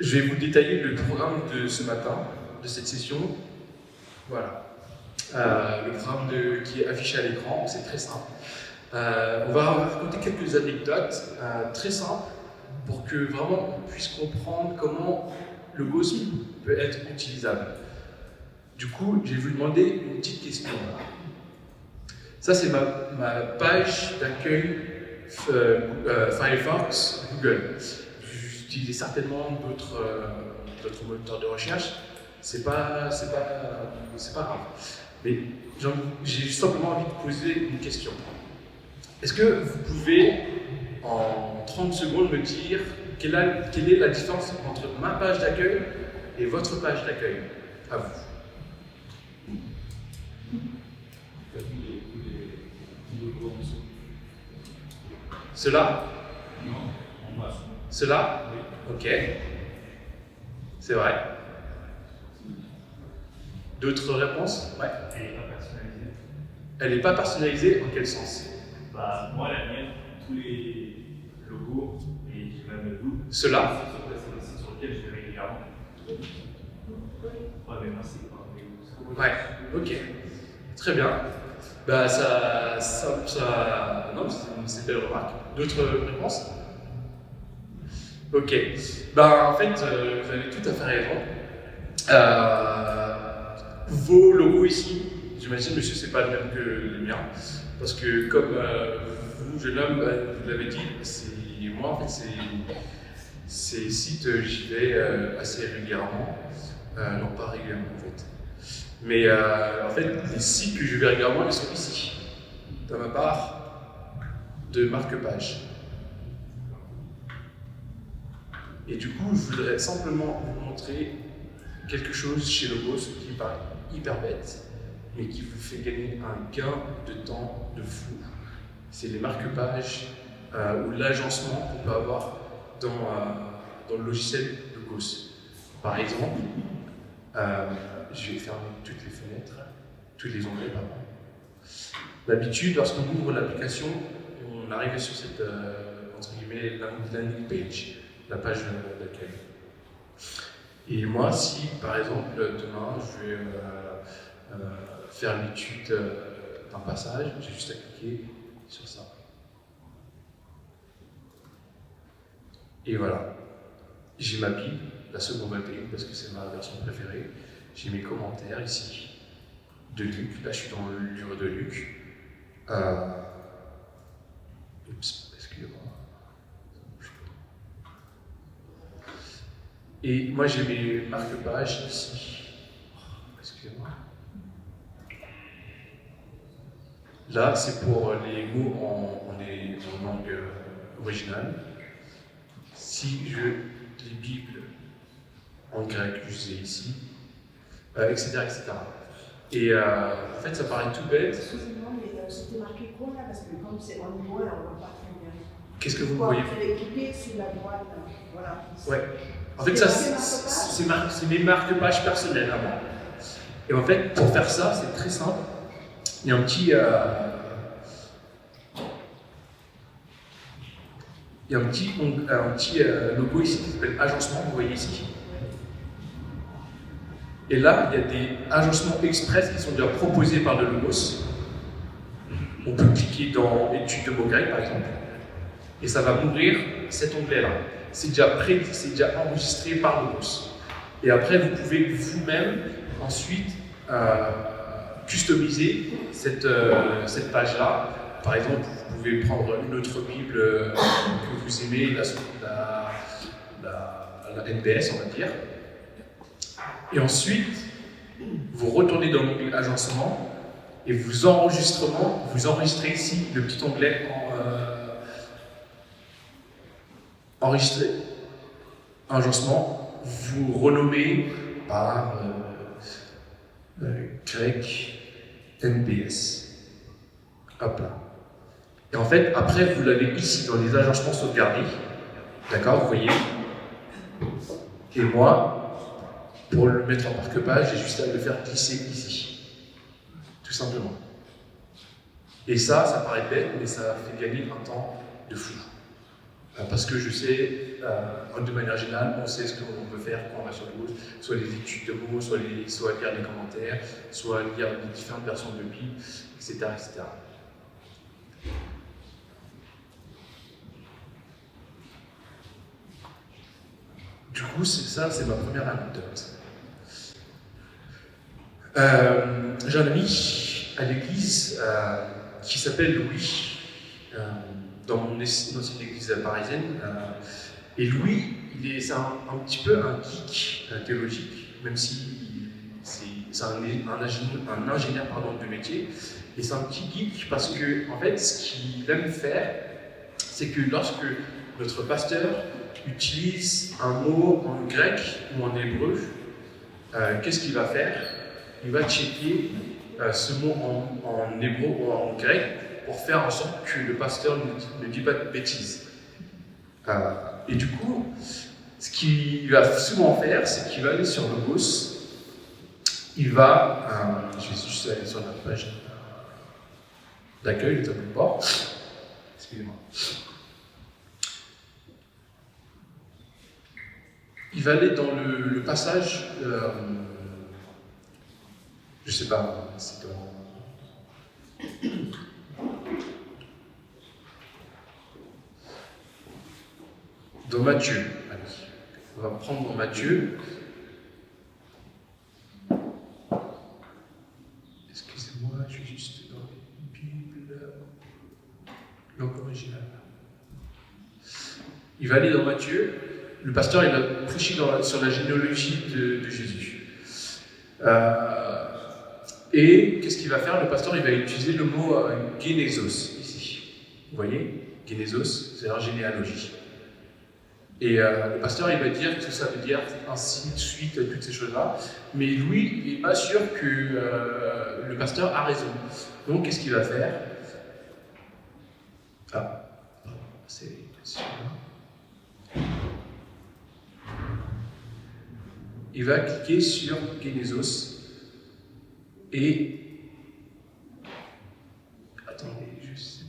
Je vais vous détailler le programme de ce matin, de cette session. Voilà. Le programme qui est affiché à l'écran, c'est très simple. On va raconter quelques anecdotes très simples pour que vraiment on puisse comprendre comment le Ghost peut être utilisable. Du coup, je vais vous demander une petite question. Ça, c'est ma page d'accueil Firefox Google. J'utilisais certainement d'autres moteurs de recherche. C'est pas grave. Mais j'ai simplement envie de poser une question. Est-ce que vous pouvez, en 30 secondes, me dire quelle est la différence entre ma page d'accueil et votre page d'accueil? À vous. Cela? Non, en bas. Cela? Oui. Ok. C'est vrai. D'autres réponses? Ouais. Elle n'est pas personnalisée. Elle n'est pas personnalisée en quel sens? Bah, moi, la mienne, tous les logos, et j'ai même le double. Cela? C'est des sites sur lesquels je vais régulièrement. Ouais, mais moi, c'est pas. Ouais, ok. Très bien. Bah, non, c'est une belle remarque. D'autres réponses? Ok. Bah, en fait, vous avez tout à fait raison. Vos logos ici, j'imagine, monsieur, c'est pas le même que les miens. Parce que, comme vous, jeune homme, vous l'avez dit, moi, en fait, ces sites, j'y vais assez régulièrement. Non, pas régulièrement, en fait. Mais en fait, les sites que je vais régulièrement, ils sont ici, dans ma barre de marque-page. Et du coup, je voudrais simplement vous montrer quelque chose chez Logos qui paraît hyper bête, mais qui vous fait gagner un gain de temps de fou. C'est les marque-pages ou l'agencement qu'on peut avoir dans le logiciel Logos. Par exemple, je vais fermer toutes les fenêtres, tous les onglets, pardon. D'habitude, lorsqu'on ouvre l'application, on arrive sur cette, entre guillemets, landing page, la page d'accueil. Et moi, si, par exemple, demain, je vais faire l'étude d'un passage, j'ai juste à cliquer sur ça. Et voilà. J'ai ma Bible, la seconde Bible, parce que c'est ma version préférée. J'ai mes commentaires ici, de Luc. Là, je suis dans le livre de Luc. Oups, excusez-moi. Et moi, j'ai mes marque-pages ici. Oh, excusez-moi. Là, c'est pour les mots en langue originale. Si je les Bibles en grec, je les ai ici, etc., etc. Et en fait, ça paraît tout bête. Excusez-moi, mais c'était marqué quoi là? Parce que comme c'est en voit, on ne voit pas très bien. Qu'est-ce que vous voyez? Vous allez cliquer sur la droite, là. Voilà. Ouais. En fait, ça, c'est mes marque-pages personnelles à moi. Et en fait, pour faire ça, c'est très simple. Il y a un petit logo ici qui s'appelle agencement, vous voyez ici. Et là, il y a des agencements express qui sont déjà proposés par le Logos. On peut cliquer dans études de mots grecs, par exemple, et ça va m'ouvrir cet onglet-là. C'est déjà enregistré par Logos. Et après, vous pouvez vous-même ensuite customiser cette page-là. Par exemple, vous pouvez prendre une autre Bible que vous aimez, la NBS, on va dire. Et ensuite, vous retournez dans l'onglet agencement et vous enregistrez ici le petit onglet enregistrer, agencement, vous renommez par grec NBS. Hop là. Et en fait, après, vous l'avez ici dans les agencements sauvegardés. D'accord, vous voyez. Et moi, pour le mettre en marque-page, j'ai juste à le faire glisser ici. Tout simplement. Et ça paraît bête, mais ça fait gagner un temps de fou. Parce que je sais, de manière générale, on sait ce qu'on peut faire quand on va sur le Logos, soit les études de mots, soit lire les commentaires, soit lire les différentes versions de Bible, etc. etc. Du coup, c'est ma première anecdote. J'ai un ami à l'église qui s'appelle Louis, dans mon ancienne église parisienne. Et Louis, c'est un petit peu un geek théologique, même si c'est un ingénieur de métier. Et c'est un petit geek parce que, en fait, ce qu'il aime faire, c'est que lorsque notre pasteur utilise un mot en grec ou en hébreu, qu'est-ce qu'il va faire? Il va checker ce mot en hébreu ou en grec pour faire en sorte que le pasteur ne dit pas de bêtises. Et du coup, ce qu'il va souvent faire, c'est qu'il va aller sur Logos, il va, je vais juste aller sur la page d'accueil, le tableau de bord, excusez-moi. Il va aller dans le passage, je sais pas, c'est dans Matthieu. Allez, on va prendre dans Matthieu. Excusez-moi, je suis juste dans les Bibles. Langue originale. Il va aller dans Matthieu. Le pasteur, il a prêché sur la généalogie de Jésus. Et qu'est-ce qu'il va faire? Le pasteur, il va utiliser le mot génésos ici. Vous voyez? Génésos, c'est la généalogie. Et le pasteur, il va dire que ça veut dire ainsi de suite, toutes ces choses-là. Mais lui, il n'est pas sûr que le pasteur a raison. Donc, qu'est-ce qu'il va faire? Ah, c'est celui-là. Il va cliquer sur Génésos et attendez, je sais.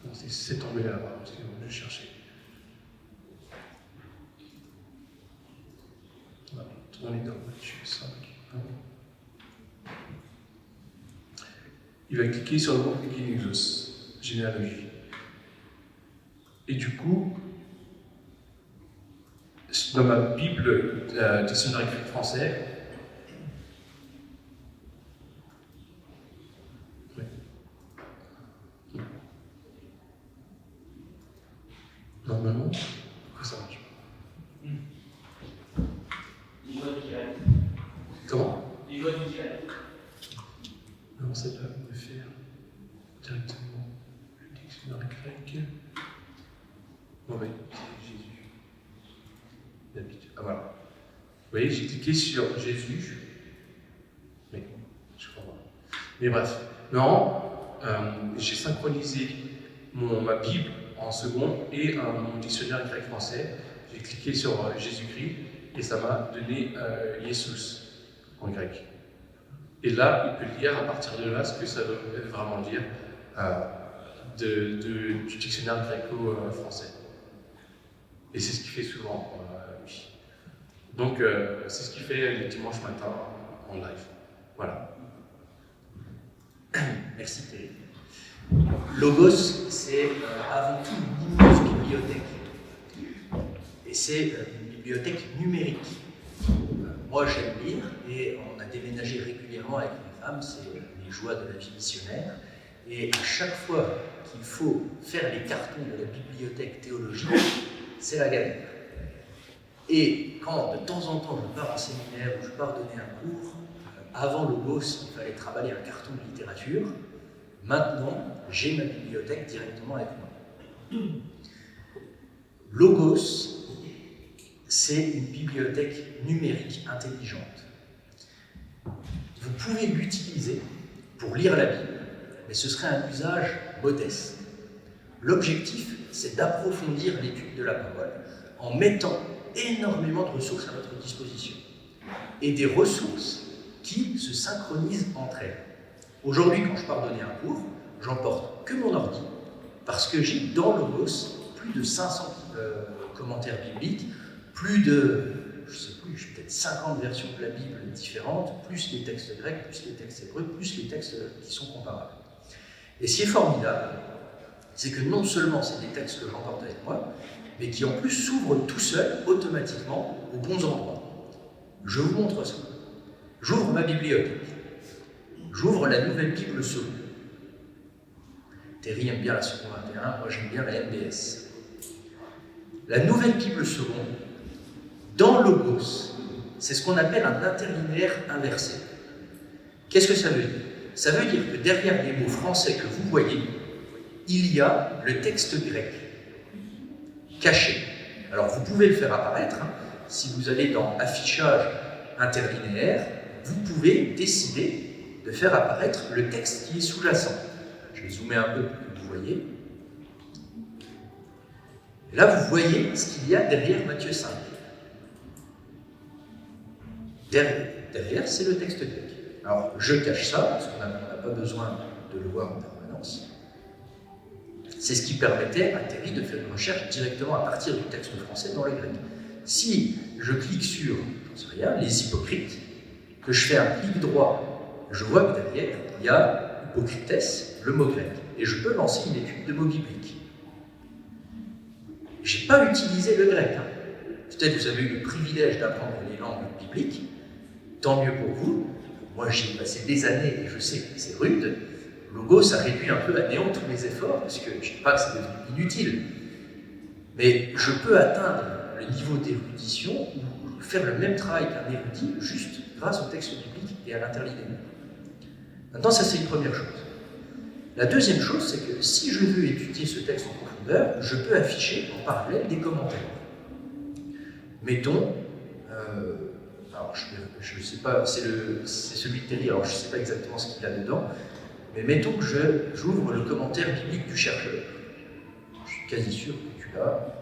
Non, c'est tombé là-bas, parce que je cherchais. On va tourner dans Matthieu 5. Il va cliquer sur le mot Génésos, généalogie. Et du coup, dans ma Bible, dictionnaire grec français, normalement, ça marche. Comment? Non, ça doit me faire directement le dictionnaire grec. Bon, ben, c'est Jésus. Ah, voilà. Vous voyez, j'ai cliqué sur Jésus. Mais, je crois pas. Mais bref. Non, j'ai synchronisé ma Bible en second et mon dictionnaire grec-français. J'ai cliqué sur Jésus-Christ et ça m'a donné Jesus en grec. Et là, il peut lire à partir de là ce que ça veut vraiment dire du dictionnaire gréco-français. Et c'est ce qu'il fait souvent, lui. Donc, c'est ce qu'il fait les dimanches matins en live. Voilà. Merci Thierry. Logos, c'est avant tout une immense bibliothèque. Et c'est une bibliothèque numérique. Moi, j'aime lire et on a déménagé régulièrement avec ma femme, c'est les joies de la vie missionnaire. Et à chaque fois qu'il faut faire les cartons de la bibliothèque théologique, c'est la galère. Et quand de temps en temps je pars en séminaire ou je pars donner un cours, avant Logos, il fallait travailler un carton de littérature. Maintenant, j'ai ma bibliothèque directement avec moi. Logos, c'est une bibliothèque numérique intelligente. Vous pouvez l'utiliser pour lire la Bible, mais ce serait un usage modeste. L'objectif, c'est d'approfondir l'étude de la parole en mettant énormément de ressources à votre disposition et des ressources qui se synchronisent entre elles. Aujourd'hui, quand je pars donner un cours, j'emporte que mon ordi, parce que j'ai dans Logos plus de 500 commentaires bibliques, plus de, je sais plus, j'ai peut-être 50 versions de la Bible différentes, plus les textes grecs, plus les textes hébreux, plus les textes qui sont comparables. Et ce qui est formidable, c'est que non seulement c'est des textes que j'emporte avec moi, mais qui en plus s'ouvrent tout seuls, automatiquement, aux bons endroits. Je vous montre ça. J'ouvre ma bibliothèque. J'ouvre la nouvelle Bible seconde. Terry aime bien la seconde 21, moi j'aime bien la NBS. La nouvelle Bible seconde, dans Logos, c'est ce qu'on appelle un interlinéaire inversé. Qu'est-ce que ça veut dire? Ça veut dire que derrière les mots français que vous voyez, il y a le texte grec, caché. Alors vous pouvez le faire apparaître, hein. Si vous allez dans affichage interlinéaire, vous pouvez décider de faire apparaître le texte qui est sous-jacent. Je vais zoomer un peu pour que vous voyez. Et là, vous voyez ce qu'il y a derrière Matthieu 5. Derrière, c'est le texte grec. Alors, je cache ça, parce qu'on n'a pas besoin de le voir en permanence. C'est ce qui permettait à Terry de faire une recherche directement à partir du texte français dans le grec. Si je clique sur, j'en sais rien, les hypocrites, que je fais un clic droit, je vois que derrière, il y a hypocrites, le mot grec. Et je peux lancer une étude de mots bibliques. Je n'ai pas utilisé le grec. Hein. Peut-être vous avez eu le privilège d'apprendre les langues bibliques, tant mieux pour vous. Moi, j'y ai passé des années et je sais que c'est rude. Logos, ça réduit un peu à néant tous mes efforts, parce que je ne dis pas que c'est devenu inutile. Mais je peux atteindre le niveau d'érudition ou faire le même travail qu'un érudit juste grâce au texte biblique et à l'interlinéaire. Maintenant, ça c'est une première chose. La deuxième chose, c'est que si je veux étudier ce texte en profondeur, je peux afficher en parallèle des commentaires. Mettons, alors je ne sais pas, c'est celui de Terry, alors je ne sais pas exactement ce qu'il y a dedans, mais mettons que j'ouvre le commentaire biblique du chercheur. Je suis quasi sûr que tu l'as.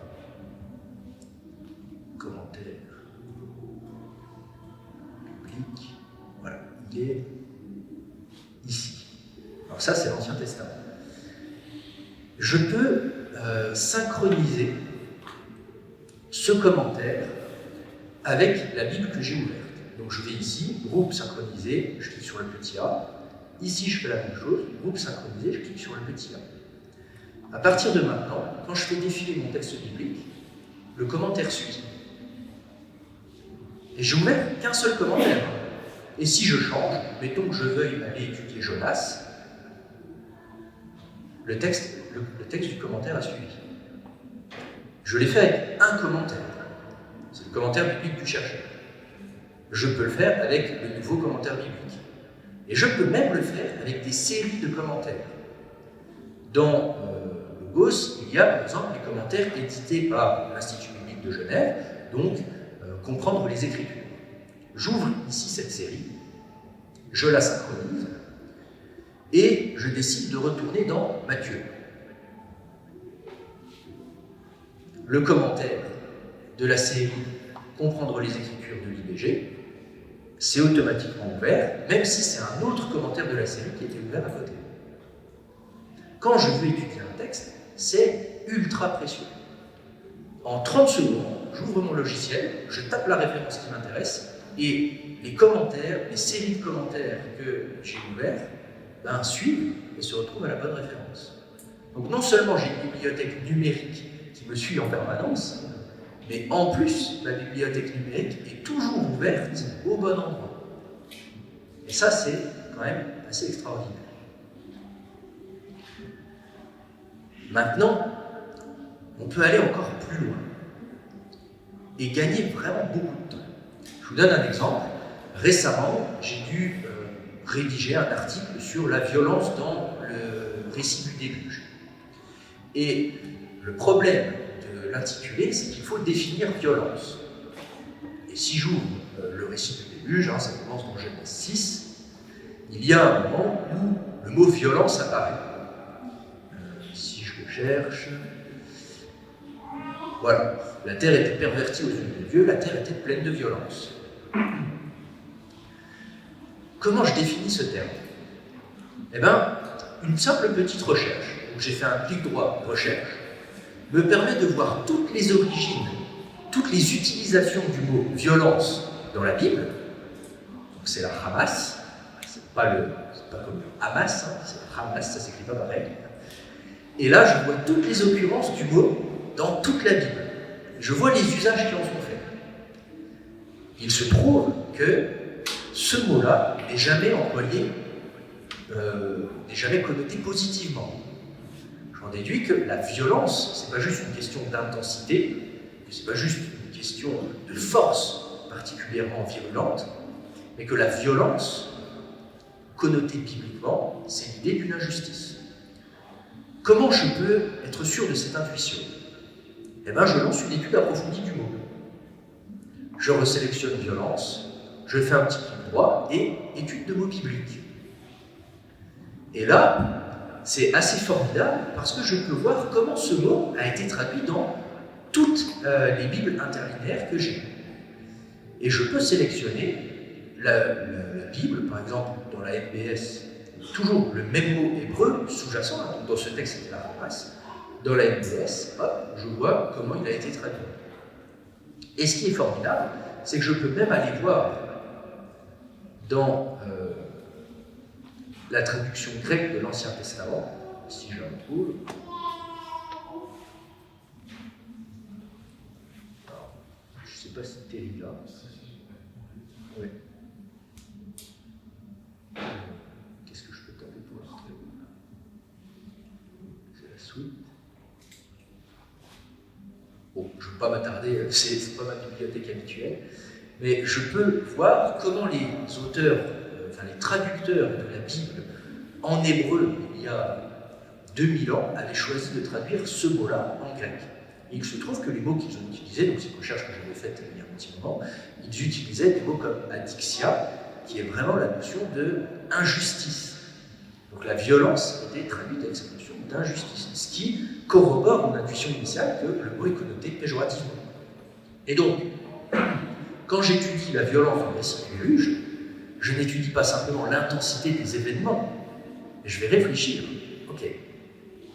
Commentaire biblique, voilà, il est ici. Alors ça, c'est l'Ancien Testament. Je peux synchroniser ce commentaire avec la Bible que j'ai ouverte. Donc je vais ici, groupe synchronisé, je clique sur le petit A. Ici, je fais la même chose, groupe synchronisé, je clique sur le petit A. À partir de maintenant, quand je fais défiler mon texte biblique, le commentaire suit. Et je n'ouvre qu'un seul commentaire. Et si je change, mettons que je veuille aller étudier Jonas, le texte du commentaire a suivi. Je l'ai fait avec un commentaire. C'est le commentaire biblique du chercheur. Je peux le faire avec le nouveau commentaire biblique. Et je peux même le faire avec des séries de commentaires. Dans Logos, il y a par exemple les commentaires édités par l'Institut biblique de Genève, donc comprendre les Écritures. J'ouvre ici cette série, je la synchronise, et je décide de retourner dans Matthieu. Le commentaire de la série Comprendre les Écritures de l'IBG, c'est automatiquement ouvert, même si c'est un autre commentaire de la série qui était ouvert à côté. Quand je veux étudier un texte, c'est ultra précieux. En 30 secondes, j'ouvre mon logiciel, je tape la référence qui m'intéresse, et les commentaires, les séries de commentaires que j'ai ouverts, suivent et se retrouvent à la bonne référence. Donc non seulement j'ai une bibliothèque numérique qui me suit en permanence, mais en plus, ma bibliothèque numérique est toujours ouverte au bon endroit. Et ça, c'est quand même assez extraordinaire. Maintenant, on peut aller encore plus loin et gagner vraiment beaucoup de temps. Je vous donne un exemple. Récemment, j'ai dû rédiger un article sur la violence dans le récit du déluge. Et le problème de l'intitulé, c'est qu'il faut définir violence. Et si j'ouvre le récit du déluge, ça commence dans Genèse 6, il y a un moment où le mot violence apparaît. Si je le cherche, voilà, la terre était pervertie aux yeux de Dieu, la terre était pleine de violence. Comment je définis ce terme? une simple petite recherche, où j'ai fait un clic droit, recherche, me permet de voir toutes les origines, toutes les utilisations du mot violence dans la Bible. Donc c'est la Hamas, c'est pas comme le Hamas, hein, c'est Hamas, ça s'écrit pas pareil. Et là, je vois toutes les occurrences du mot dans toute la Bible. Je vois les usages qui en sont faits. Il se trouve que ce mot-là n'est jamais employé, n'est jamais connoté positivement. J'en déduis que la violence, c'est pas juste une question d'intensité, c'est pas juste une question de force particulièrement virulente, mais que la violence, connotée bibliquement, c'est l'idée d'une injustice. Comment je peux être sûr de cette intuition? Eh bien, je lance une étude approfondie du mot. Je resélectionne violence, je fais un petit clic droit et étude de mots bibliques. Et là, c'est assez formidable parce que je peux voir comment ce mot a été traduit dans toutes les Bibles interlinéaires que j'ai. Et je peux sélectionner la Bible, par exemple, dans la NBS, toujours le même mot hébreu sous-jacent, hein, dans ce texte c'était la Hamas, dans la NBS, hop, je vois comment il a été traduit. Et ce qui est formidable, c'est que je peux même aller voir dans la traduction grecque de l'Ancien Testament, si je la retrouve. Alors, je ne sais pas si Terry là. Oui. Qu'est-ce que je peux taper pour la retrouver? C'est la suite. Bon, je ne veux pas m'attarder, c'est pas ma bibliothèque habituelle, mais je peux voir comment les auteurs, les traducteurs de la Bible en hébreu, il y a 2000 ans, avaient choisi de traduire ce mot-là en grec. Et il se trouve que les mots qu'ils ont utilisés, donc c'est une recherche que j'avais faite il y a un petit moment, ils utilisaient des mots comme adixia, qui est vraiment la notion de injustice. Donc la violence était traduite avec cette notion d'injustice, ce qui corrobore mon intuition initiale que le mot est connoté péjorativement. Et donc, quand j'étudie la violence dans le récit du juge, je n'étudie pas simplement l'intensité des événements, mais je vais réfléchir, ok,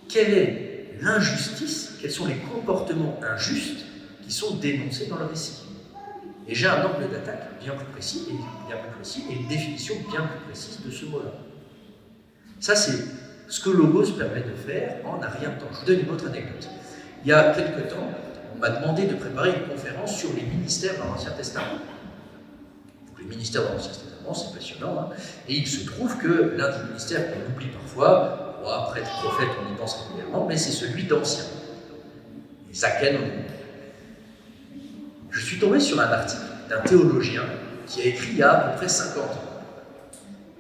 quelle est l'injustice, quels sont les comportements injustes qui sont dénoncés dans le récit. Et j'ai un angle d'attaque bien plus précis et une définition bien plus précise de ce mot-là. Ça, c'est ce que Logos permet de faire en un rien de temps. Je vous donne une autre anecdote. Il y a quelque temps, on m'a demandé de préparer une conférence sur les ministères dans l'Ancien Testament. Donc, les ministères dans l'Ancien Testament, c'est passionnant, hein. Et il se trouve que l'un des ministères qu'on oublie parfois, après être prophète, on y pense régulièrement, mais c'est celui d'Ancien. Et Zaken, on est. Je suis tombé sur un article d'un théologien qui a écrit il y a à peu près 50 ans.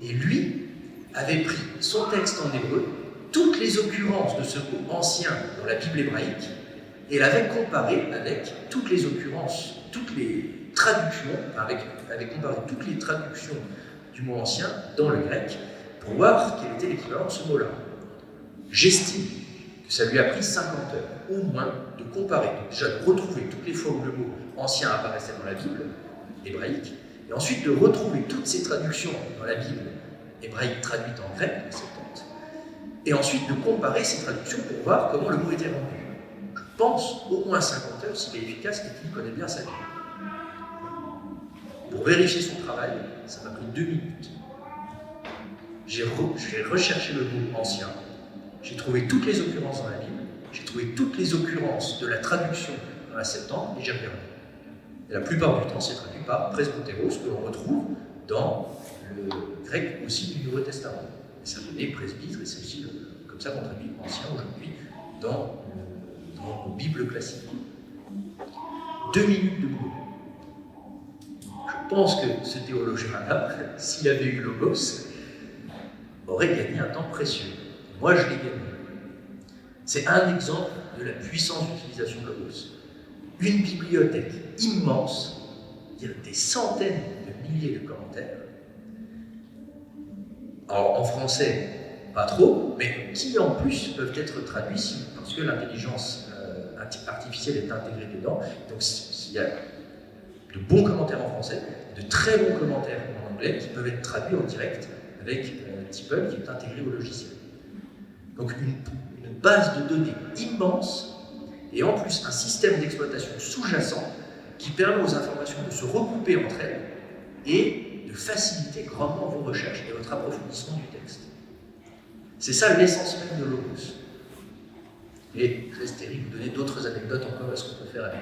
Et lui avait pris son texte en hébreu, toutes les occurrences de ce mot ancien dans la Bible hébraïque, et l'avait comparé avec toutes les occurrences, toutes les traductions, avait comparé toutes les traductions du mot ancien dans le grec pour voir quel était l'équivalent de ce mot-là. J'estime que ça lui a pris 50 heures, au moins, de comparer, donc déjà de retrouver toutes les fois où le mot ancien apparaissait dans la Bible hébraïque, et ensuite de retrouver toutes ces traductions dans la Bible hébraïque traduite en grec, la Septante, et ensuite de comparer ces traductions pour voir comment le mot était rendu. Je pense au moins 50 heures s'il est efficace et qu'il connaît bien sa Bible. Pour vérifier son travail, ça m'a pris 2 minutes. J'ai recherché le mot ancien, j'ai trouvé toutes les occurrences dans la Bible, j'ai trouvé toutes les occurrences de la traduction dans la Septante et j'ai regardé. Et la plupart du temps, c'est traduit par presbytéros, que l'on retrouve dans le grec aussi du Nouveau Testament. Et ça donnait presbytre, et c'est aussi comme ça qu'on traduit ancien aujourd'hui dans nos Bibles classiques. 2 minutes de boulot. Je pense que ce théologien-là, s'il avait eu Logos, aurait gagné un temps précieux. Moi, je l'ai gagné. C'est un exemple de la puissance d'utilisation de Logos. Une bibliothèque immense, il y a des centaines de milliers de commentaires. Alors, en français, pas trop, mais qui en plus peuvent être traduits parce que l'intelligence artificielle est intégrée dedans. Donc, il y a de bons commentaires en français, de très bons commentaires en anglais qui peuvent être traduits en direct avec DeepL qui est intégré au logiciel. Donc une base de données immense, et en plus un système d'exploitation sous-jacent qui permet aux informations de se regrouper entre elles et de faciliter grandement vos recherches et votre approfondissement du texte. C'est ça l'essence même de Logos. Et je laisse Thierry vous donner d'autres anecdotes encore à ce qu'on peut faire avec.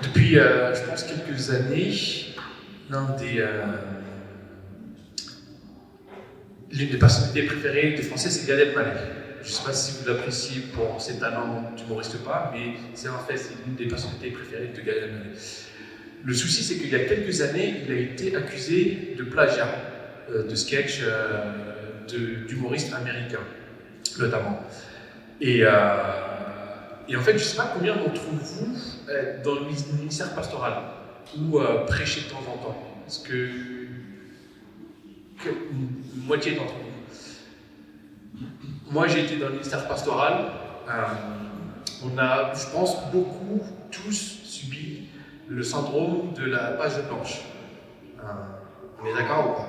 Depuis, je pense, quelques années, l'une des personnalités préférées des Français, c'est Gad Elmaleh. Je ne sais pas si vous l'appréciez pour ses talents d'humoriste ou pas, mais c'est en fait l'une des personnalités préférées de Gad Elmaleh. Le souci, c'est qu'il y a quelques années, il a été accusé de plagiat de sketchs d'humoristes américains, notamment. Et en fait, je ne sais pas combien d'entre vous, dans le ministère pastoral, ou prêchez de temps en temps. Parce que une moitié d'entre vous. Moi, j'ai été dans le ministère pastoral. On a, je pense, beaucoup, tous subi le syndrome de la page blanche. On est d'accord ou pas?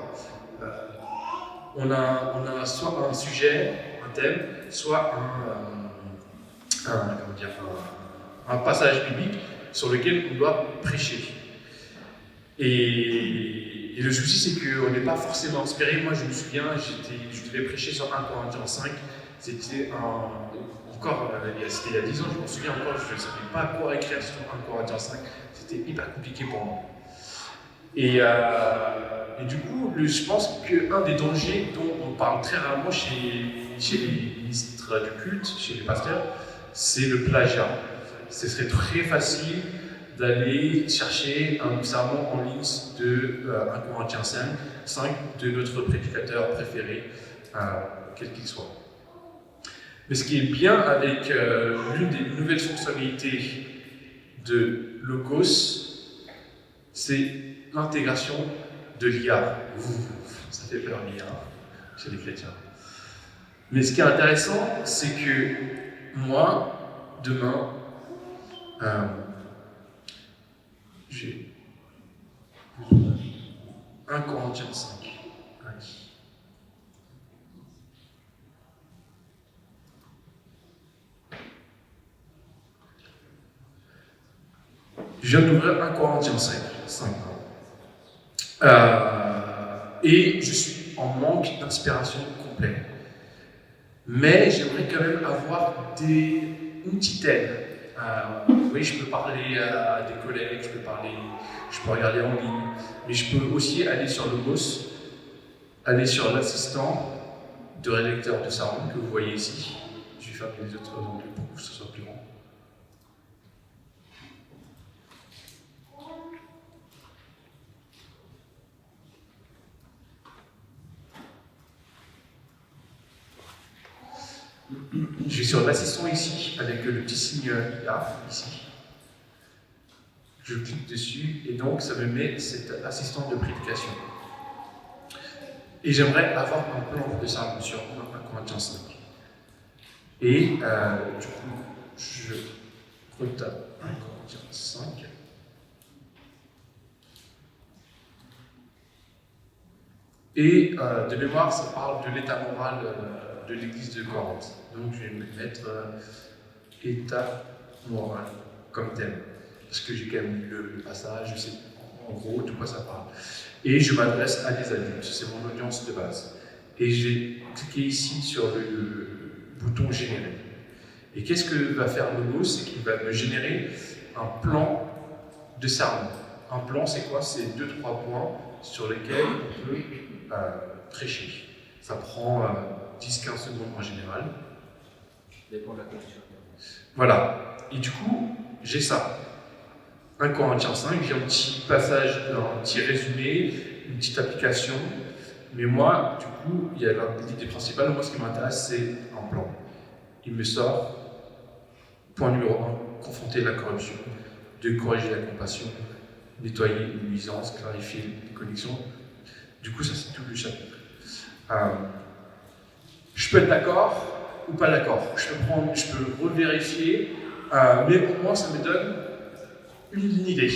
On a soit un sujet, un thème, soit un passage biblique sur lequel on doit prêcher. Et le souci, c'est qu'on n'est pas forcément inspiré. Moi, je me souviens, je devais prêcher sur 1 Corinthiens 5. C'était il y a 10 ans, je m'en souviens encore, je ne savais pas quoi écrire sur 1 Corinthiens 5. C'était hyper compliqué pour moi. Et du coup, je pense qu'un des dangers dont on parle très rarement chez les ministres du culte, chez les pasteurs, c'est le plagiat. Ce serait très facile d'aller chercher un sermon en ligne de 1 Corinthiens 5 de notre prédicateur préféré, quel qu'il soit. Mais ce qui est bien avec l'une des nouvelles fonctionnalités de Logos, c'est l'intégration de l'IA. Ça fait peur l'IA chez les chrétiens. Mais ce qui est intéressant, c'est que moi, demain, j'ai 1 Corinthiens 5. Je viens d'ouvrir 1 Corinthiens 5. Et je suis en manque d'inspiration complète. Mais j'aimerais quand même avoir une petite aide. Oui, je peux parler à des collègues, je peux regarder en ligne, mais je peux aussi aller sur Logos, aller sur l'assistant de rédacteur de sermon que vous voyez ici. Je vais fermer les autres onglets pour que ce soit plus grand. Je vais sur l'assistant ici, avec le petit signe là, ici. Je clique dessus et donc ça me met cet assistant de prédication. Et j'aimerais avoir un plan de sermon sur 1 Corinthiens 5. Et du coup, je retape 1 Corinthiens 5. Et de mémoire, ça parle de l'état moral de l'église de Corinthe. Donc je vais mettre état moral comme thème. Parce que j'ai quand même lu le passage, je sais en gros de quoi ça parle. Et je m'adresse à des adultes, c'est mon audience de base. Et j'ai cliqué ici sur le bouton générer. Et qu'est-ce que va faire Logos? C'est qu'il va me générer un plan de sermon. Un plan, c'est quoi? C'est 2-3 points sur lesquels on peut prêcher. Ça prend 10-15 secondes en général. Dépend de la connexion. Voilà. Et du coup, j'ai ça. 1 Corinthiens 5, j'ai un petit passage, un petit résumé, une petite application. Mais moi, du coup, il y a l'idée principale. Moi, ce qui m'intéresse, c'est un plan. Il me sort, point numéro 1, confronter la corruption, 2, corriger la compassion, nettoyer les nuisances, clarifier les connexions. Du coup, ça, c'est tout le chapitre. Je peux être d'accord ou pas d'accord. Je peux revérifier, mais pour moi, ça me donne une idée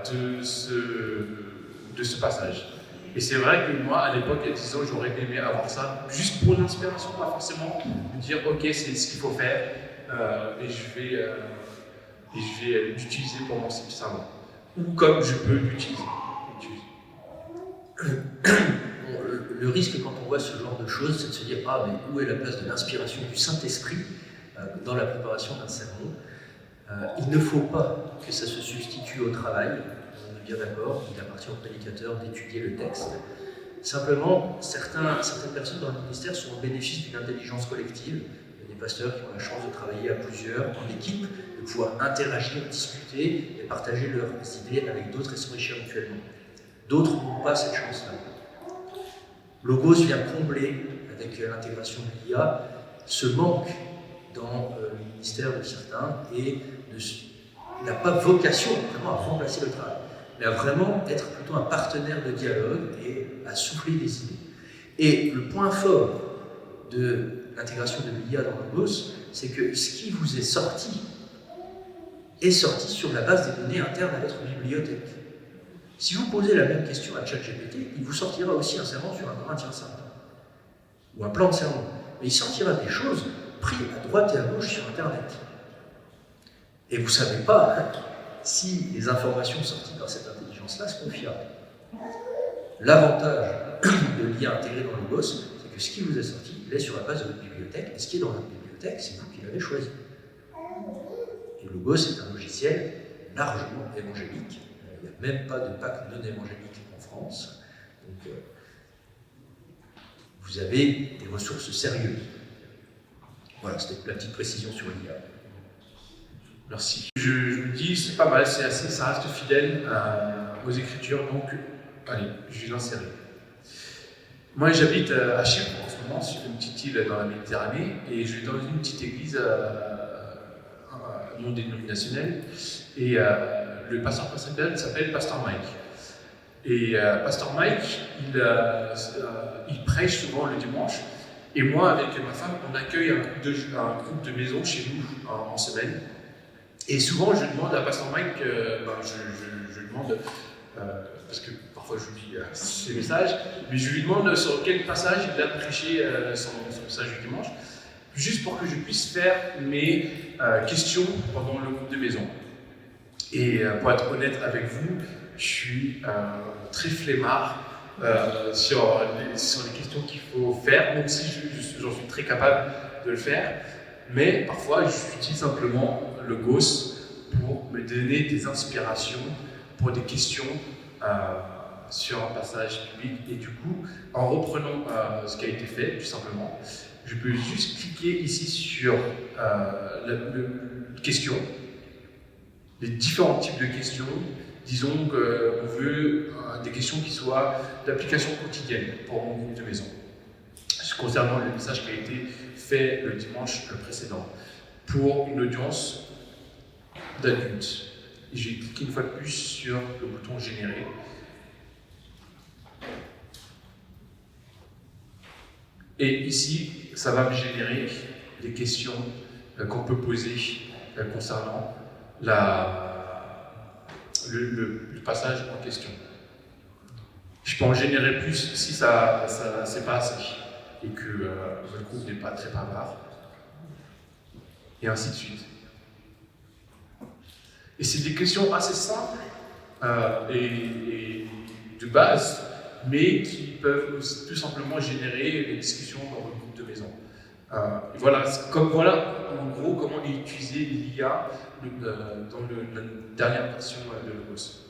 de ce passage. Et c'est vrai que moi, à l'époque, il y a 10 ans, j'aurais aimé avoir ça, juste pour l'inspiration, pas forcément me dire, ok, c'est ce qu'il faut faire, et je vais l'utiliser pour mon cerveau. Ou comme je peux l'utiliser. Bon, le risque quand on voit ce genre de choses, c'est de se dire « Ah, mais où est la place de l'inspiration du Saint-Esprit dans la préparation d'un sermon ?» Il ne faut pas que ça se substitue au travail, on est bien d'accord, il appartient au prédicateur d'étudier le texte. Simplement, certaines personnes dans le ministère sont au bénéfice d'une intelligence collective. Il y a des pasteurs qui ont la chance de travailler à plusieurs, en équipe, de pouvoir interagir, discuter et partager leurs idées avec d'autres et s'enrichir mutuellement. D'autres n'ont pas cette chance-là. Logos vient combler, avec l'intégration de l'IA, ce manque dans le ministère de certains et n'a pas vocation vraiment à remplacer le travail, mais à vraiment être plutôt un partenaire de dialogue et à souffler des idées. Et le point fort de l'intégration de l'IA dans Logos, c'est que ce qui vous est sorti sur la base des données internes à votre bibliothèque. Si vous posez la même question à ChatGPT, il vous sortira aussi un sermon sur un Corinthiens 5, ou un plan de sermon. Mais il sortira des choses prises à droite et à gauche sur Internet. Et vous ne savez pas si les informations sorties par cette intelligence-là sont fiables. L'avantage de l'IA intégrée dans Logos, c'est que ce qui vous est sorti, il est sur la base de votre bibliothèque, et ce qui est dans votre bibliothèque, c'est vous qui l'avez choisi. Et Logos est un logiciel largement évangélique. Il n'y a même pas de pack non évangélique en France. Donc, vous avez des ressources sérieuses. Voilà, c'était la petite précision sur l'IA. Merci. Je me dis, c'est pas mal, ça reste fidèle aux Écritures, donc allez, je vais l'insérer. Moi, j'habite à Chypre en ce moment, sur une petite île dans la Méditerranée, et je vais dans une petite église non dénominationnelle, et le pasteur principal s'appelle Pasteur Mike. Et Pasteur Mike, il prêche souvent le dimanche, et moi, avec ma femme, on accueille un groupe de maison chez nous en semaine. Et souvent, je demande à Pasteur Mike, je demande, parce que parfois j'oublie ses messages, mais je lui demande sur quel passage il a prêché son message du dimanche, juste pour que je puisse faire mes questions pendant le groupe de maison. Et pour être honnête avec vous, je suis très flemmard sur les questions qu'il faut faire, même si j'en suis très capable de le faire. Mais parfois, j'utilise simplement Logos pour me donner des inspirations pour des questions sur un passage biblique. Et du coup, en reprenant ce qui a été fait, tout simplement, je peux juste cliquer ici sur questions, les différents types de questions. Disons qu'on veut des questions qui soient d'application quotidienne pour mon groupe de maison, concernant le message qui a été fait le dimanche précédent, pour une audience d'adultes. Et j'ai cliqué une fois de plus sur le bouton générer. Et ici, ça va me générer des questions qu'on peut poser concernant le passage en question. Je peux en générer plus si ça c'est pas assez et que votre groupe n'est pas très bavard, et ainsi de suite. Et c'est des questions assez simples et de base, mais qui peuvent aussi tout simplement générer des discussions dans votre groupe de maison. Et voilà, en gros comment utiliser l'IA dans la dernière version de Logos.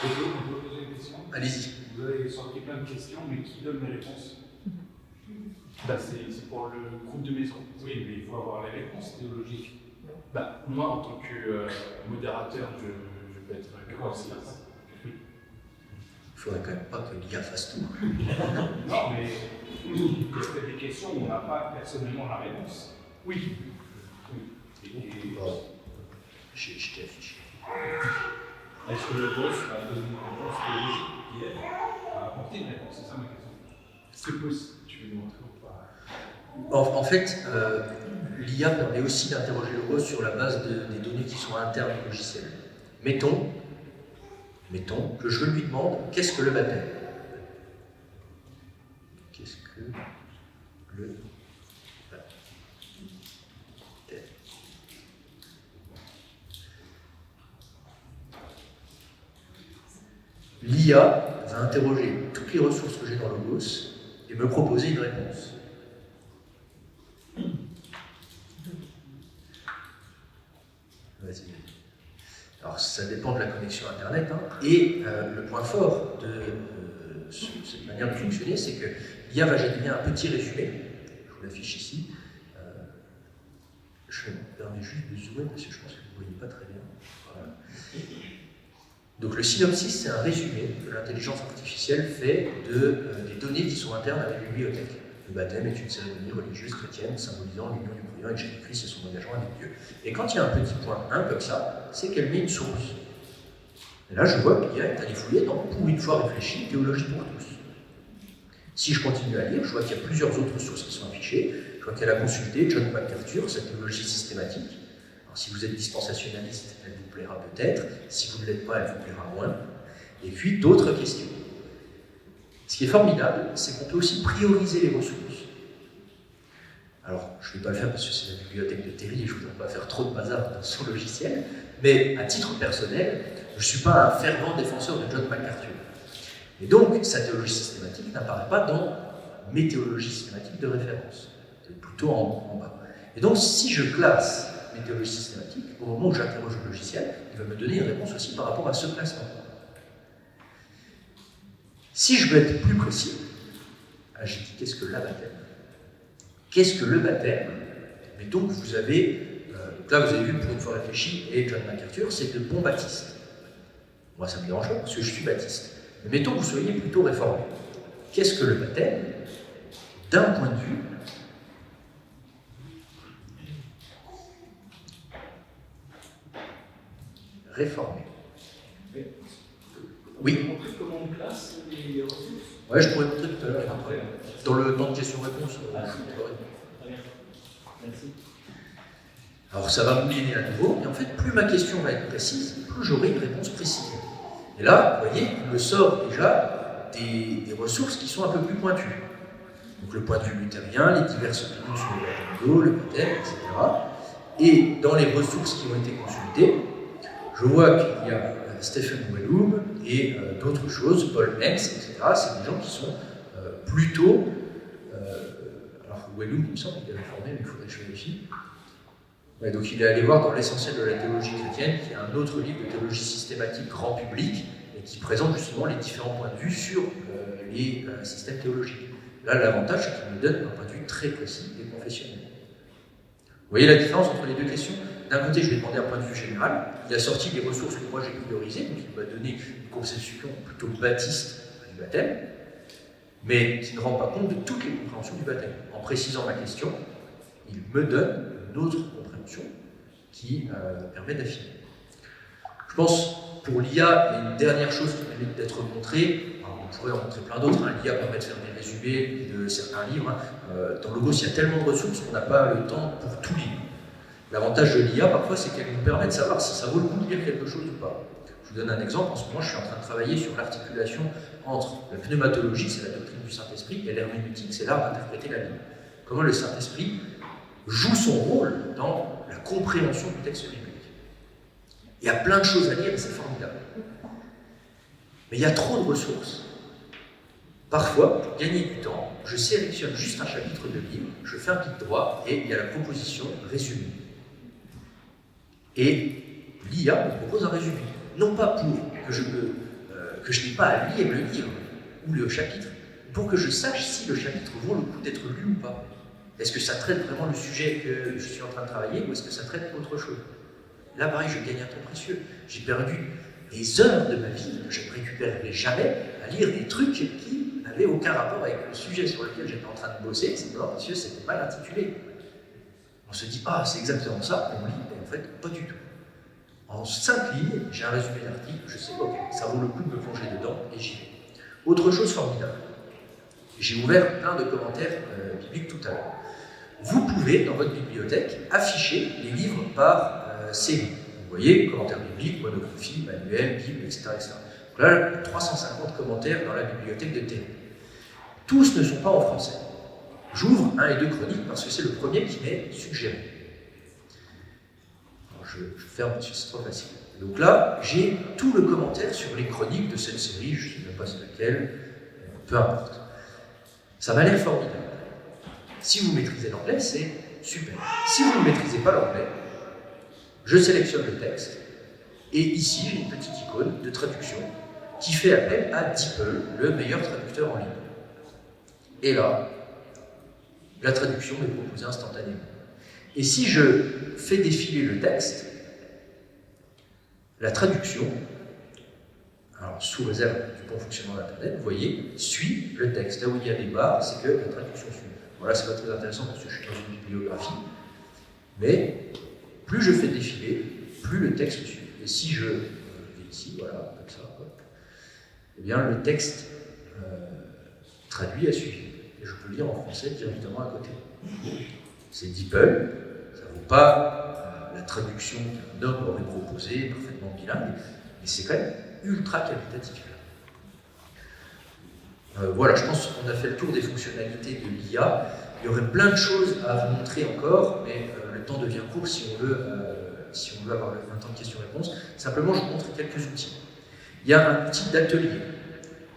On peut poser une question? Allez-y. Vous avez sorti plein de questions, mais qui donne les réponses? C'est pour le groupe de maison. Oui, mais il faut avoir les réponses théologiques. Moi, en tant que modérateur, je peux être D'accord, c'est ça. Il ne faudrait quand même pas que l'IA fasse tout. Non, mais il y a des questions où on n'a pas personnellement la réponse. Oui. Bon, je t'ai affiché. Est-ce que le boss va donner une réponse théologique qui est à apporter une réponse? C'est ça ma question. C'est possible. Tu veux nous montrer ou pas? En fait, l'IA permet aussi d'interroger Logos sur la base des données qui sont internes au logiciel. Mettons Mettons que je lui demande qu'est-ce que le baptême. Qu'est-ce que le baptême? L'IA va interroger toutes les ressources que j'ai dans Logos et me proposer une réponse. Vas-y. Alors ça dépend de la connexion Internet, hein, et le point fort de cette manière de fonctionner, c'est que l'IA va générer un petit résumé, je vous l'affiche ici, je me permets juste de zoomer parce que je pense que vous ne voyez pas très bien. Voilà. Donc le synopsis, c'est un résumé que l'intelligence artificielle fait des données qui sont internes à la bibliothèque. Le baptême est une cérémonie religieuse chrétienne symbolisant l'union du croyant avec Jésus-Christ et son engagement avec Dieu. Et quand il y a un petit point 1 comme ça, c'est qu'elle met une source. Et là, je vois qu'il y a allé fouiller dans Pour une fois réfléchi, théologie pour tous. Si je continue à lire, je vois qu'il y a plusieurs autres sources qui sont affichées. Je vois qu'elle a consulté John MacArthur, sa théologie systématique. Alors, si vous êtes dispensationaliste, elle vous plaira peut-être. Si vous ne l'êtes pas, elle vous plaira moins. Et puis d'autres questions. Ce qui est formidable, c'est qu'on peut aussi prioriser les ressources. Alors, je ne vais pas le faire parce que c'est la bibliothèque de Terry et je ne voudrais pas faire trop de bazar dans son logiciel, mais à titre personnel, je ne suis pas un fervent défenseur de John MacArthur. Et donc, sa théologie systématique n'apparaît pas dans mes théologies systématiques de référence. C'est plutôt en bas. Et donc, si je classe mes théologies systématiques, au moment où j'interroge le logiciel, il va me donner une réponse aussi par rapport à ce classement. Si je veux être plus précis, j'ai dit qu'est-ce que la baptême? Qu'est-ce que le baptême? Mais donc vous avez, donc là vous avez vu Pour une fois réfléchi et John MacArthur, c'est de bons baptistes. Moi ça me dérange pas parce que je suis baptiste. Mais mettons que vous soyez plutôt réformé. Qu'est-ce que le baptême? D'un point de vue réformé. Oui. Comment on classe les ressources? Ouais, je pourrais montrer tout à l'heure. Dans le temps de questions-réponses. Merci. Alors ça va mouiner à nouveau, et en fait, plus ma question va être précise, plus j'aurai une réponse précise. Et là, vous voyez, il me sort déjà des ressources qui sont un peu plus pointues. Donc le point de vue luthérien, les diverses opinions sur le baptême d'eau, le baptême, etc. Et dans les ressources qui ont été consultées, je vois qu'il y a Stephen Wellum et d'autres choses, Paul Mengs, etc. C'est des gens qui sont plutôt... alors Wellum, il me semble qu'il est réformé, mais il faudrait que je vérifie. Ouais, donc il est allé voir dans l'essentiel de la théologie chrétienne, qui est un autre livre de théologie systématique grand public, et qui présente justement les différents points de vue sur les systèmes théologiques. Là, l'avantage, c'est qu'il nous donne un point de vue très précis et confessionnel. Vous voyez la différence entre les deux questions? D'un côté, je vais demander un point de vue général. Il a sorti des ressources que moi j'ai priorisées, donc il m'a donné une conception plutôt baptiste du baptême, mais qui ne rend pas compte de toutes les compréhensions du baptême. En précisant ma question, il me donne une autre compréhension qui permet d'affiner. Je pense, pour l'IA, il y a une dernière chose qui mérite d'être montrée. Alors, on pourrait en montrer plein d'autres. Hein. L'IA permet de faire des résumés de certains livres. Dans Logos, il y a tellement de ressources qu'on n'a pas le temps pour tout lire. L'avantage de l'IA, parfois, c'est qu'elle nous permet de savoir si ça vaut le coup de lire quelque chose ou pas. Je vous donne un exemple. En ce moment, je suis en train de travailler sur l'articulation entre la pneumatologie, c'est la doctrine du Saint-Esprit, et l'herméneutique, c'est l'art d'interpréter la Bible. Comment le Saint-Esprit joue son rôle dans la compréhension du texte biblique. Il y a plein de choses à lire et c'est formidable. Mais il y a trop de ressources. Parfois, pour gagner du temps, je sélectionne juste un chapitre de livre, je fais un clic droit et il y a la proposition résumé. Et l'IA me propose un résumé. Non pas pour que je n'ai pas à lire le livre ou le chapitre, pour que je sache si le chapitre vaut le coup d'être lu ou pas. Est-ce que ça traite vraiment le sujet que je suis en train de travailler ou est-ce que ça traite autre chose? Là, pareil, je gagne un temps précieux. J'ai perdu des heures de ma vie que je ne récupérerai jamais à lire des trucs qui n'avaient aucun rapport avec le sujet sur lequel j'étais en train de bosser, simplement parce que c'était mal intitulé. On se dit, ah, c'est exactement ça, et on lit, et en fait, pas du tout. En 5 lignes, j'ai un résumé d'article, je sais, ok, ça vaut le coup de me plonger dedans, et j'y vais. Autre chose formidable, j'ai ouvert plein de commentaires bibliques tout à l'heure. Vous pouvez, dans votre bibliothèque, afficher les livres par série. Vous voyez, commentaires bibliques, monographie, manuel, Bible, etc., etc. Là, 350 commentaires dans la bibliothèque de Théron. Tous ne sont pas en français. J'ouvre 1 et 2 Chroniques parce que c'est le premier qui m'est suggéré. Alors je ferme parce que c'est trop facile. Donc là, j'ai tout le commentaire sur les chroniques de cette série, je ne sais même pas c'est laquelle, peu importe. Ça m'a l'air formidable. Si vous maîtrisez l'anglais, c'est super. Si vous ne maîtrisez pas l'anglais, je sélectionne le texte, et ici, j'ai une petite icône de traduction qui fait appel à DeepL, le meilleur traducteur en ligne. Et là, la traduction m'est proposée instantanément. Et si je fais défiler le texte, la traduction, alors sous réserve du bon fonctionnement d'Internet, vous voyez, suit le texte. Là où il y a des barres, c'est que la traduction suit. Voilà, c'est pas très intéressant parce que je suis dans une bibliographie, mais plus je fais défiler, plus le texte suit. Et si je vais ici, voilà, comme ça, hop, eh bien le texte traduit a suivi. Et je peux lire en français directement à côté. C'est DeepL, ça ne vaut pas la traduction qu'un homme aurait proposée, parfaitement bilingue, mais c'est quand même ultra qualitatif. Voilà, je pense qu'on a fait le tour des fonctionnalités de l'IA. Il y aurait plein de choses à vous montrer encore, mais le temps devient court si on veut avoir un temps de questions-réponses. Simplement, je vous montre quelques outils. Il y a un outil d'atelier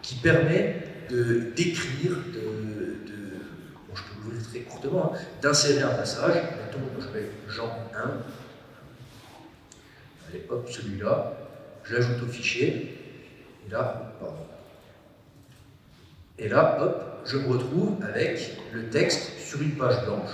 qui permet d'écrire, bon, je peux vous le très courtement, d'insérer un passage. Mettons, je mets Jean 1. Allez, hop, celui-là. Je l'ajoute au fichier. Et là, pardon. Et là, hop, je me retrouve avec le texte sur une page blanche.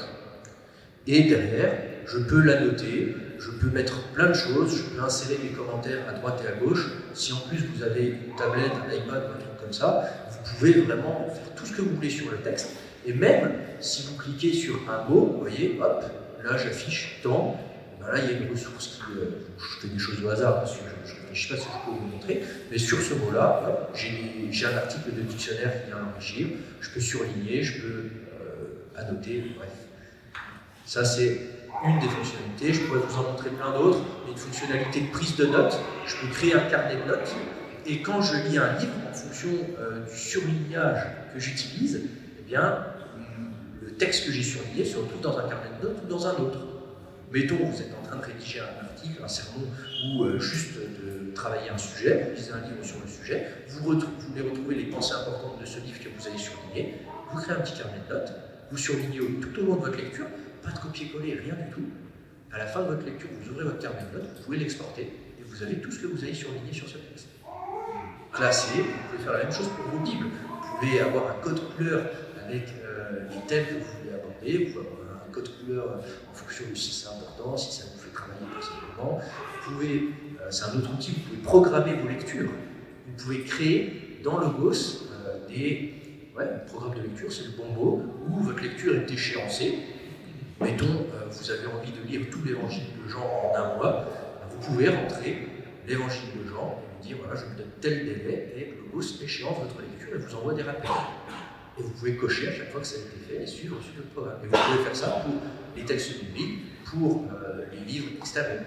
Et derrière, je peux l'annoter, je peux mettre plein de choses, je peux insérer mes commentaires à droite et à gauche. Si en plus vous avez une tablette, un iPad ou un truc comme ça, vous pouvez vraiment faire tout ce que vous voulez sur le texte. Et même si vous cliquez sur un mot, vous voyez, hop, là j'affiche temps. Ben là, il y a une ressource qui. Je fais des choses au hasard parce que je ne réfléchis pas si je peux vous montrer. Mais sur ce mot-là, j'ai un article de dictionnaire qui vient l'enrichir. Je peux surligner, je peux annoter, bref. Ça, c'est une des fonctionnalités. Je pourrais vous en montrer plein d'autres. Il y a une fonctionnalité de prise de notes. Je peux créer un carnet de notes. Et quand je lis un livre, en fonction du surlignage que j'utilise, eh bien, le texte que j'ai surligné se retrouve dans un carnet de notes ou dans un autre. Mettons, vous êtes en train de rédiger un article, un sermon, ou juste de travailler un sujet, vous lisez un livre sur le sujet, vous voulez retrouver les pensées importantes de ce livre que vous avez surligné, vous créez un petit carnet de notes, vous surlignez tout au long de votre lecture, pas de copier-coller, rien du tout. À la fin de votre lecture, vous ouvrez votre carnet de notes, vous pouvez l'exporter, et vous avez tout ce que vous avez surligné sur ce texte. Classé, vous pouvez faire la même chose pour vos Bibles. Vous pouvez avoir un code couleur avec les thèmes que vous voulez aborder, vous pouvez avoir un code couleur en fonction de si c'est important, si ça vous fait travailler personnellement. Vous pouvez, c'est un autre outil, vous pouvez programmer vos lectures. Vous pouvez créer dans Logos des programmes de lecture, c'est le bon mot, où votre lecture est échéancée. Mettons, vous avez envie de lire tout l'évangile de Jean en un mois, vous pouvez rentrer l'évangile de Jean et lui dire voilà, je vous donne tel délai et Logos échéance votre lecture et vous envoie des rappels. Et vous pouvez cocher à chaque fois que ça a été fait et suivre ensuite le programme. Et vous pouvez faire ça pour les textes bibliques, pour les livres externes.